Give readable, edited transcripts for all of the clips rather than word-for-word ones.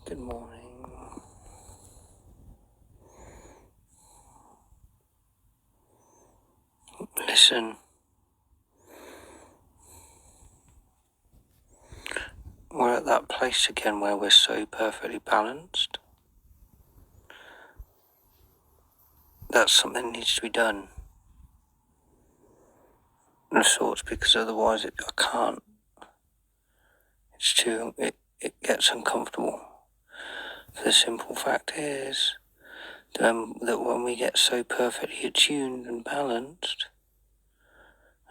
Good morning. Listen. We're at that place again where we're so perfectly balanced. That's something that needs to be done. Of sorts, because otherwise I can't. It's too, it gets uncomfortable. The simple fact is that when we get so perfectly attuned and balanced,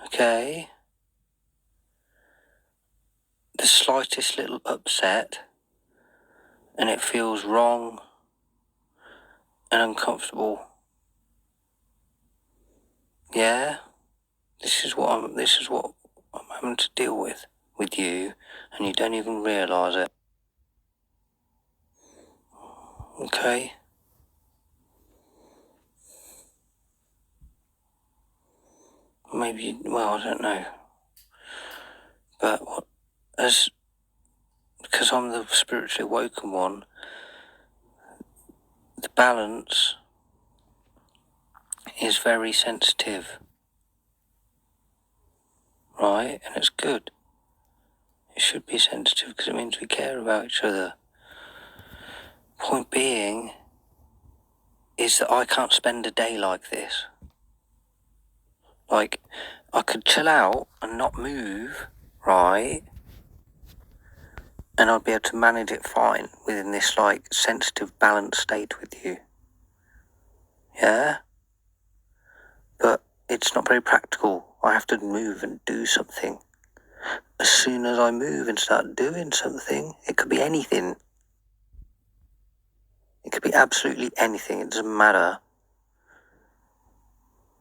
okay, the slightest little upset and it feels wrong and uncomfortable. Yeah, this is what I'm having to deal with you, and you don't even realise it. Okay? Maybe, well, I don't know. But because I'm the spiritually awoken one, the balance is very sensitive. Right? And it's good. It should be sensitive because it means we care about each other. Point being is that I can't spend a day like this. Like, I could chill out and not move, right? And I'd be able to manage it fine within this, like, sensitive, balanced state with you. Yeah? But it's not very practical. I have to move and do something. As soon as I move and start doing something, it could be anything. It could be absolutely anything. It doesn't matter.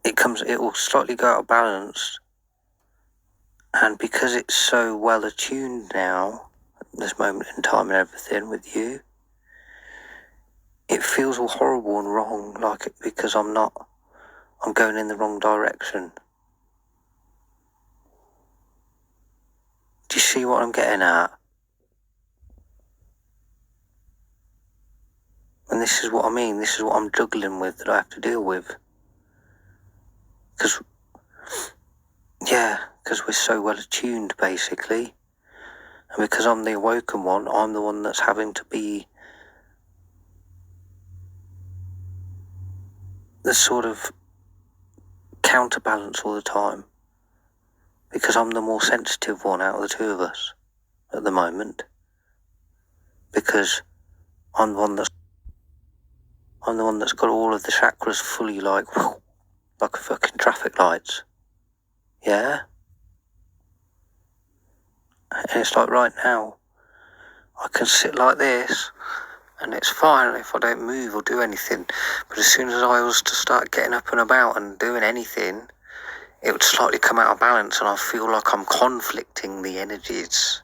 It will slightly go out of balance. And because it's so well attuned now, at this moment in time and everything with you, it feels all horrible and wrong, like because I'm going in the wrong direction. Do you see what I'm getting at? And this is what I mean. This is what I'm juggling with, that I have to deal with. Because we're so well attuned, basically. And because I'm the awoken one, I'm the one that's having to be the sort of counterbalance all the time. Because I'm the more sensitive one out of the two of us at the moment. Because I'm the one that's got all of the chakras fully like a fucking traffic lights. Yeah? And it's like right now, I can sit like this, and it's fine if I don't move or do anything. But as soon as I was to start getting up and about and doing anything, it would slightly come out of balance, and I feel like I'm conflicting the energies.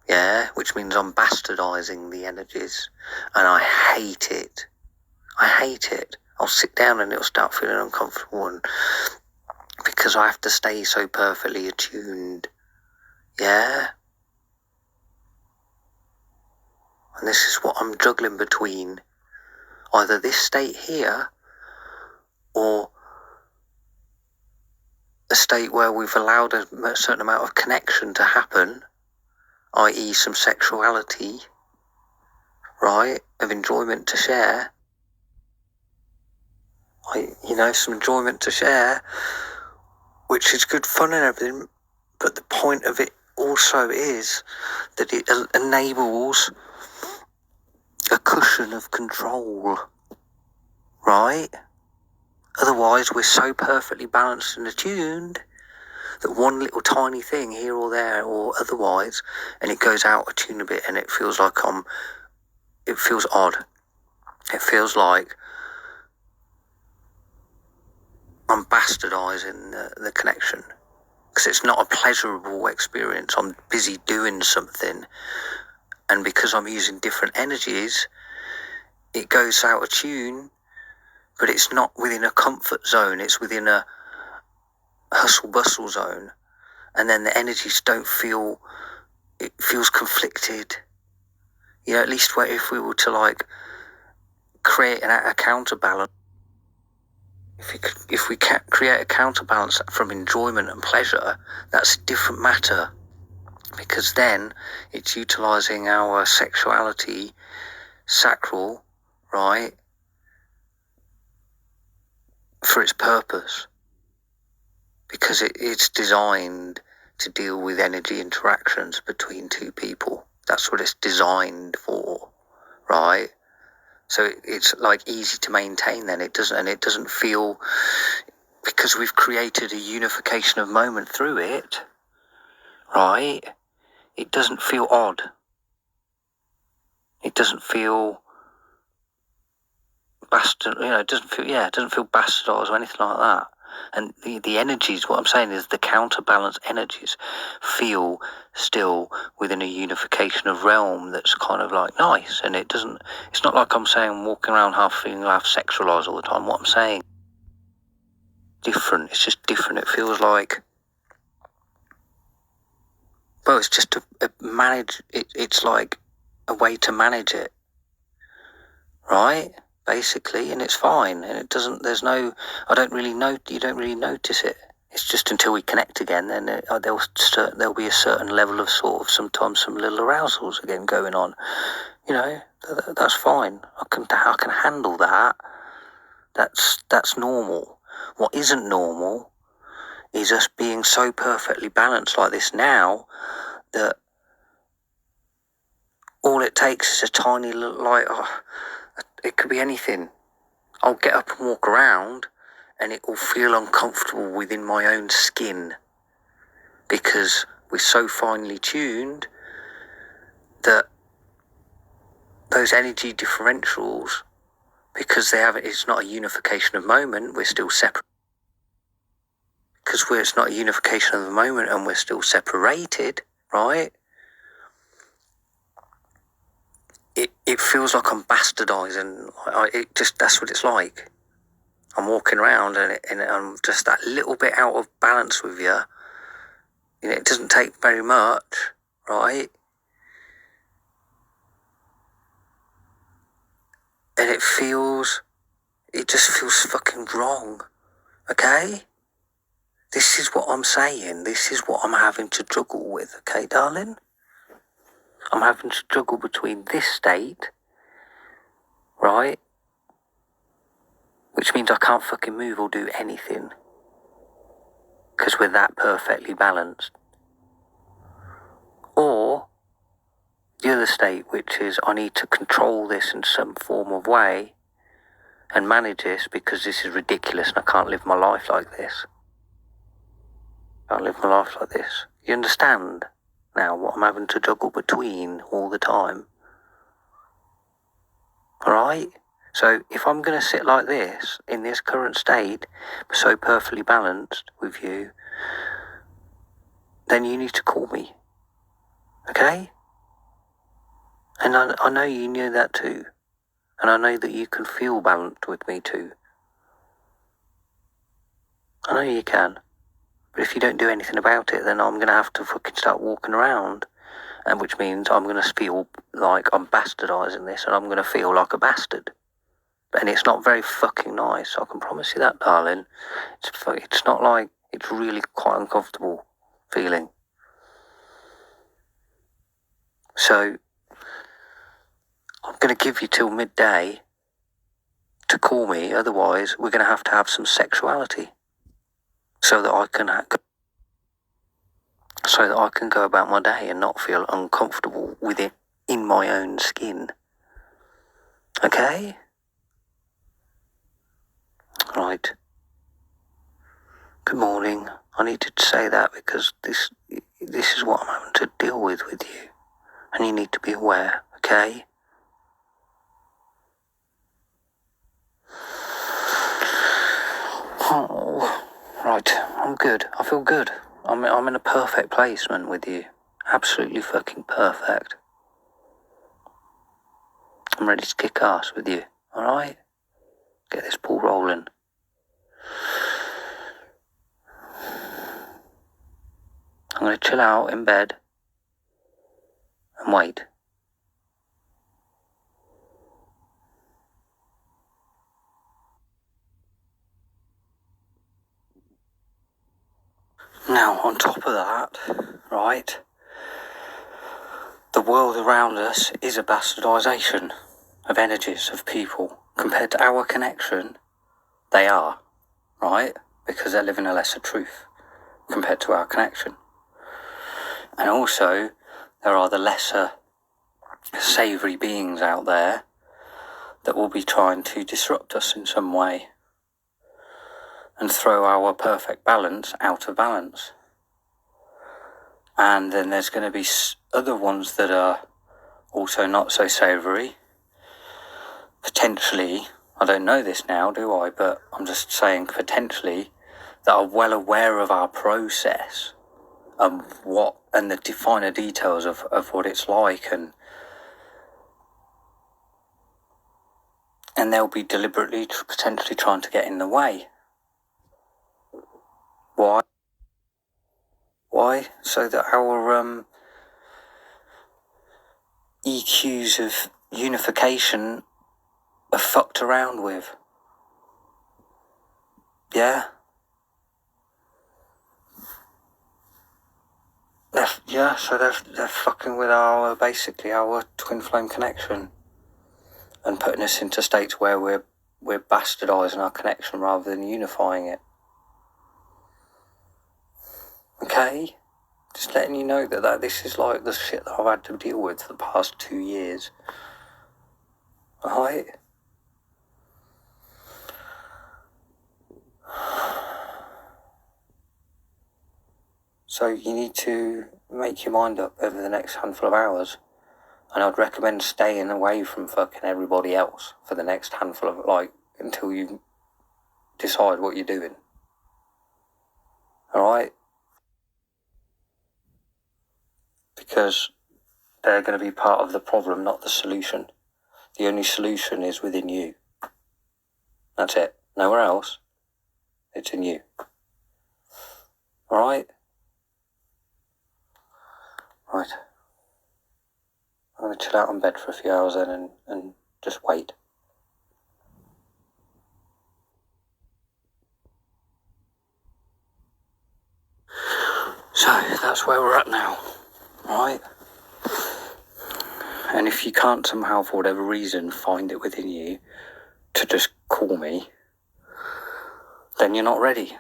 Yeah? Which means I'm bastardizing the energies. And I hate it. I'll sit down and it'll start feeling uncomfortable, and because I have to stay so perfectly attuned. Yeah? And this is what I'm juggling between. Either this state here, or a state where we've allowed a certain amount of connection to happen, i.e. some sexuality, right, of enjoyment to share. Some enjoyment to share, which is good fun and everything, but the point of it also is that it enables a cushion of control, right? Otherwise, we're so perfectly balanced and attuned that one little tiny thing here or there or otherwise, and it goes out of tune a bit, and it feels like it feels odd. It feels like I'm bastardizing the connection, because it's not a pleasurable experience. I'm busy doing something, and because I'm using different energies, it goes out of tune, but it's not within a comfort zone. It's within a hustle bustle zone, and then the energies don't feel, it feels conflicted. at least if we were to like create a counterbalance, if we can create a counterbalance from enjoyment and pleasure, that's a different matter, because then it's utilizing our sexuality, sacral, right, for its purpose, because it's designed to deal with energy interactions between two people. That's what it's designed for, right? So it's like easy to maintain then. It doesn't feel, because we've created a unification of moment through it, right? It doesn't feel odd. It doesn't feel bastard, it doesn't feel bastardized or anything like that. And the energies, what I'm saying is the counterbalance energies feel still within a unification of realm that's kind of like nice. And it's not like I'm saying walking around feeling half sexualized all the time. What I'm saying, different. It's just different. It feels like, well, it's just it's like a way to manage it, right? Basically, and it's fine, and you don't really notice it. It's just until we connect again, then there'll be a certain level of sort of sometimes some little arousals again going on. That's fine. I can handle that. That's normal. What isn't normal is us being so perfectly balanced like this now that all it takes is a tiny little it could be anything. I'll get up and walk around and it will feel uncomfortable within my own skin, because we're so finely tuned that those energy differentials, because it's not a unification of moment, we're still separate. Because it's not a unification of the moment and we're still separated, right? It feels like I'm bastardizing. That's what it's like. I'm walking around and I'm just that little bit out of balance with you. It doesn't take very much, right? And it just feels fucking wrong, okay? This is what I'm saying. This is what I'm having to juggle with, okay, darling? I'm having to juggle between this state, right? Which means I can't fucking move or do anything, because we're that perfectly balanced. Or the other state, which is I need to control this in some form of way and manage this, because this is ridiculous and I can't live my life like this. You understand now what I'm having to juggle between all the time? Alright? So if I'm going to sit like this, in this current state, so perfectly balanced with you, then you need to call me. Okay? And I know you knew that too. And I know that you can feel balanced with me too. I know you can. But if you don't do anything about it, then I'm going to have to fucking start walking around. And which means I'm going to feel like I'm bastardizing this, and I'm going to feel like a bastard. And it's not very fucking nice, I can promise you that, darling. It's not like, it's really quite uncomfortable feeling. So, I'm going to give you till midday to call me, otherwise we're going to have some sexuality. So that I can go about my day and not feel uncomfortable with it in my own skin. Okay? Right. Good morning. I needed to say that because this is what I'm having to deal with you. And you need to be aware, okay? Oh, right. I'm good. I feel good. I'm in a perfect placement with you. Absolutely fucking perfect. I'm ready to kick ass with you, alright? Get this ball rolling. I'm going to chill out in bed and wait. Now, on top of that, right, the world around us is a bastardisation of energies of people. Compared to our connection, they are, right? Because they're living a lesser truth compared to our connection. And also, there are the lesser savoury beings out there that will be trying to disrupt us in some way and throw our perfect balance out of balance. And then there's going to be other ones that are also not so savoury. Potentially, I don't know this now, do I? But I'm just saying potentially, that are well aware of our process and the finer details of what it's like, and they'll be deliberately potentially trying to get in the way. Why? So that our EQs of unification are fucked around with. Yeah? So they're fucking with basically our twin flame connection and putting us into states where we're bastardising our connection rather than unifying it. Okay? Just letting you know that this is like the shit that I've had to deal with for the past 2 years. Alright? So you need to make your mind up over the next handful of hours. And I'd recommend staying away from fucking everybody else for the next handful of, until you decide what you're doing. Alright? Because they're going to be part of the problem, not the solution. The only solution is within you. That's it. Nowhere else. It's in you. Alright? Right. I'm going to chill out on bed for a few hours then and just wait. So, that's where we're at now. Right? And if you can't somehow, for whatever reason, find it within you to just call me, then you're not ready.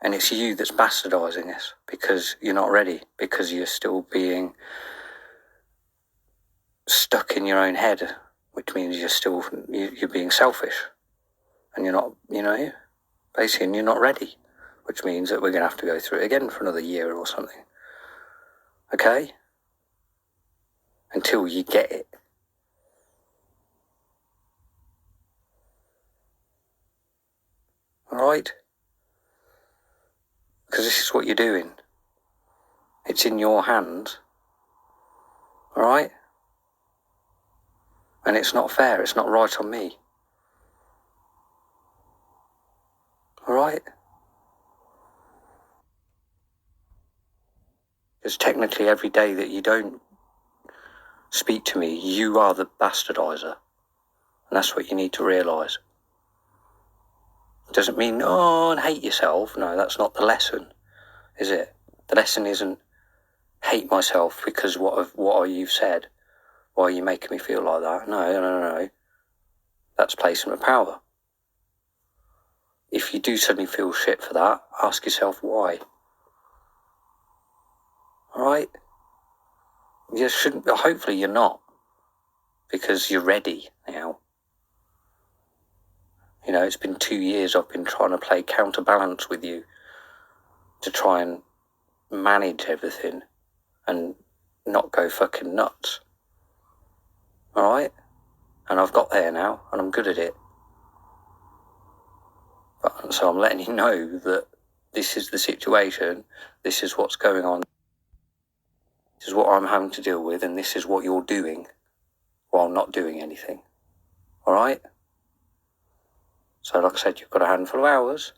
And it's you that's bastardising this, because you're not ready, because you're still being stuck in your own head, which means you're being selfish. And you're not, basically, and you're not ready, which means that we're going to have to go through it again for another year or something. Okay? Until you get it. Alright? Because this is what you're doing. It's in your hands. Alright? And it's not fair. It's not right on me. Alright? Because technically every day that you don't speak to me, you are the bastardizer. And that's what you need to realise. It doesn't mean, and hate yourself. No, that's not the lesson, is it? The lesson isn't hate myself because what you've said. Why are you making me feel like that? No. That's placement of power. If you do suddenly feel shit for that, ask yourself why. Alright? You shouldn't, hopefully you're not. Because you're ready now. It's been 2 years I've been trying to play counterbalance with you to try and manage everything and not go fucking nuts. Alright? And I've got there now, and I'm good at it. So I'm letting you know that this is the situation, this is what's going on, this is what I'm having to deal with, and this is what you're doing while not doing anything. Alright? So like I said, you've got a handful of hours,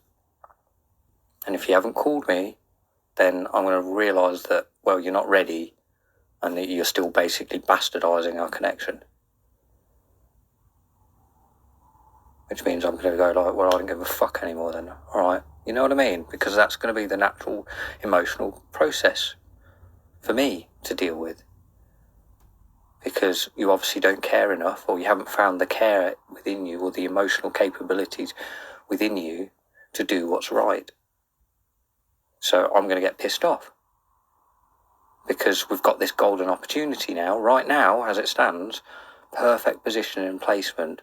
and if you haven't called me, then I'm going to realise that, you're not ready, and that you're still basically bastardising our connection. Which means I'm going to go I don't give a fuck anymore then. Alright? You know what I mean? Because that's going to be the natural emotional process for me to deal with. Because you obviously don't care enough, or you haven't found the care within you or the emotional capabilities within you to do what's right. So I'm going to get pissed off. Because we've got this golden opportunity now, right now, as it stands, perfect position and placement,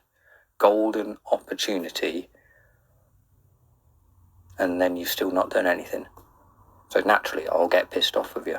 golden opportunity, and then you've still not done anything. So naturally, I'll get pissed off with you.